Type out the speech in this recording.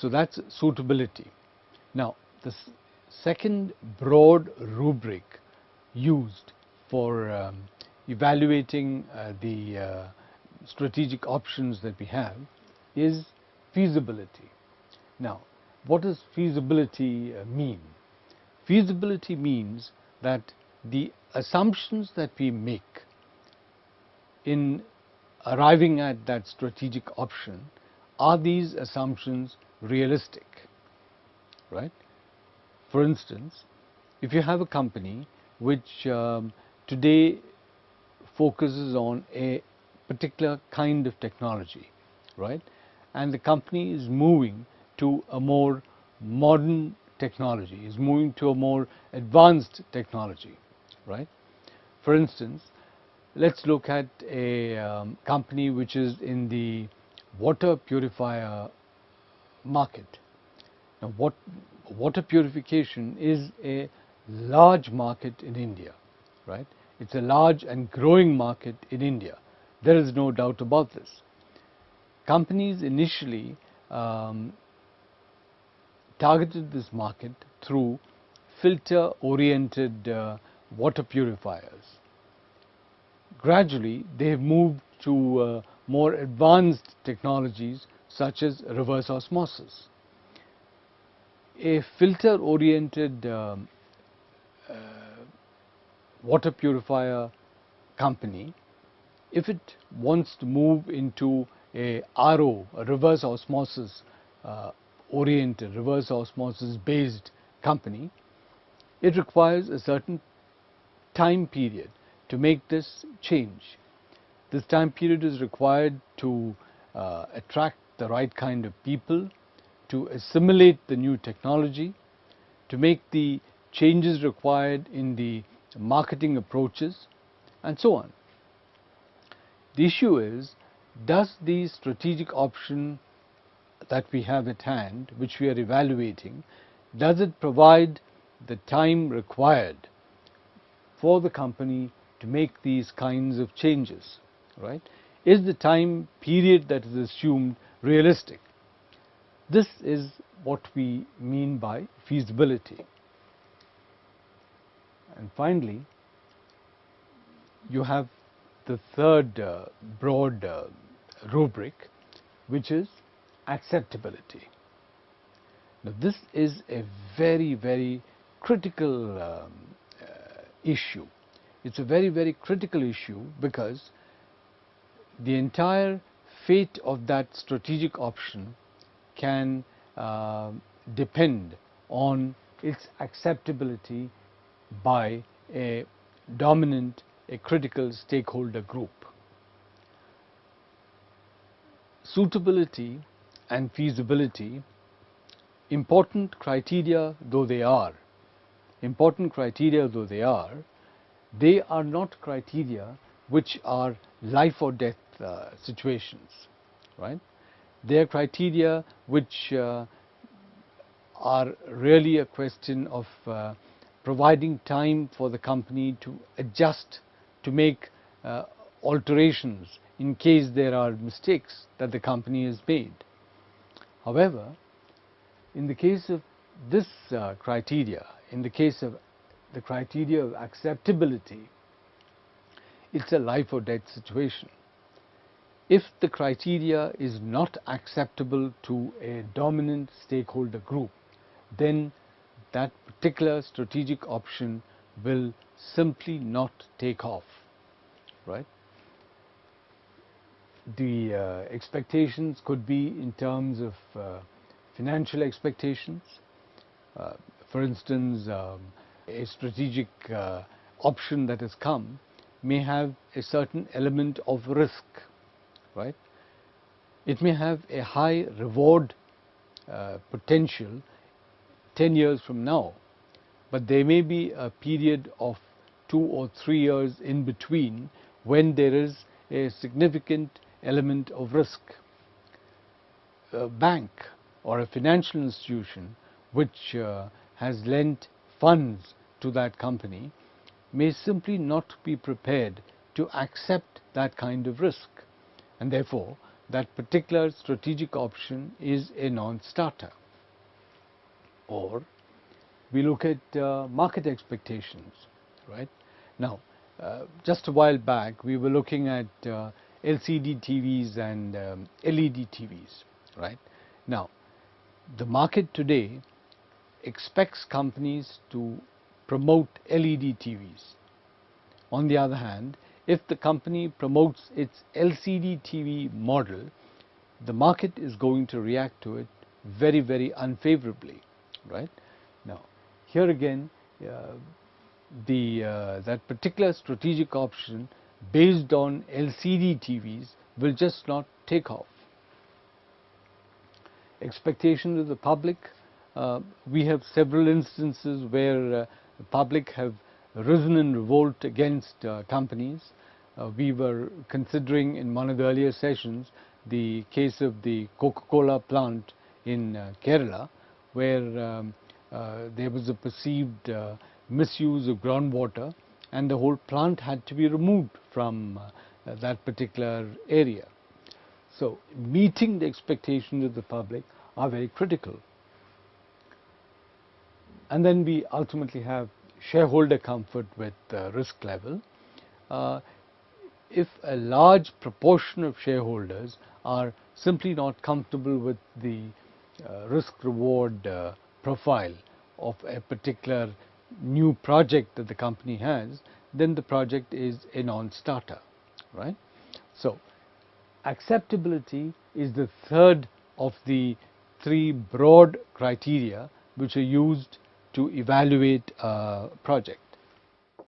So that's suitability. Now, the second broad rubric used for evaluating the strategic options that we have is feasibility. Now, what does feasibility mean? Feasibility means that the assumptions that we make in arriving at that strategic option, are these assumptions realistic, right? For instance, if you have a company which today focuses on a particular kind of technology, right, and the company is moving to a more modern technology, is moving to a more advanced technology, right? For instance, let's look at a company which is in the water purifier market. Now, water purification is a large market in India, right? It's a large and growing market in India. There is no doubt about this. Companies initially targeted this market through filter-oriented water purifiers. Gradually, they have moved to more advanced technologies such as reverse osmosis. A filter-oriented water purifier company, if it wants to move into a RO, a reverse osmosis oriented, reverse osmosis based company, it requires a certain time period to make this change. This time period is required to attract the right kind of people, to assimilate the new technology, to make the changes required in the marketing approaches, and so on. The issue is, does the strategic option that we have at hand, which we are evaluating, does it provide the time required for the company to make these kinds of changes, right? Is the time period that is assumed realistic? This is what we mean by feasibility. And finally, you have the third broad rubric, which is acceptability. Now, this is a very, very critical issue. It's a very, very critical issue because the entire fate of that strategic option can depend on its acceptability by a dominant, a critical stakeholder group. Suitability and feasibility, important criteria though they are, they are not criteria which are life or death situations, right? They are criteria which are really a question of providing time for the company to adjust, to make alterations in case there are mistakes that the company has made. However, in the case of this criteria, in the case of the criteria of acceptability, it's a life or death situation. If the criteria is not acceptable to a dominant stakeholder group, then that particular strategic option will simply not take off, right? The expectations could be in terms of financial expectations. For instance, a strategic option that has come may have a certain element of risk, right? It may have a high reward potential 10 years from now, but there may be a period of 2 or 3 years in between when there is a significant element of risk. A bank or a financial institution which has lent funds to that company may simply not be prepared to accept that kind of risk, and therefore that particular strategic option is a non-starter. Or we look at market expectations, right? Now, just a while back, we were looking at LCD TVs and LED TVs, right? Now, the market today expects companies to promote LED TVs. On the other hand, if the company promotes its LCD TV model, the market is going to react to it very, very unfavorably, right? Now, here again, that particular strategic option based on LCD TVs will just not take off. Expectations of the public, we have several instances where the public have risen in revolt against companies. We were considering in one of the earlier sessions the case of the Coca-Cola plant in Kerala, where there was a perceived misuse of groundwater, and the whole plant had to be removed from that particular area. So meeting the expectations of the public are very critical. And then we ultimately have shareholder comfort with risk level. If a large proportion of shareholders are simply not comfortable with the risk-reward profile of a particular new project that the company has, then the project is a non-starter, right? So acceptability is the third of the three broad criteria which are used to evaluate a project.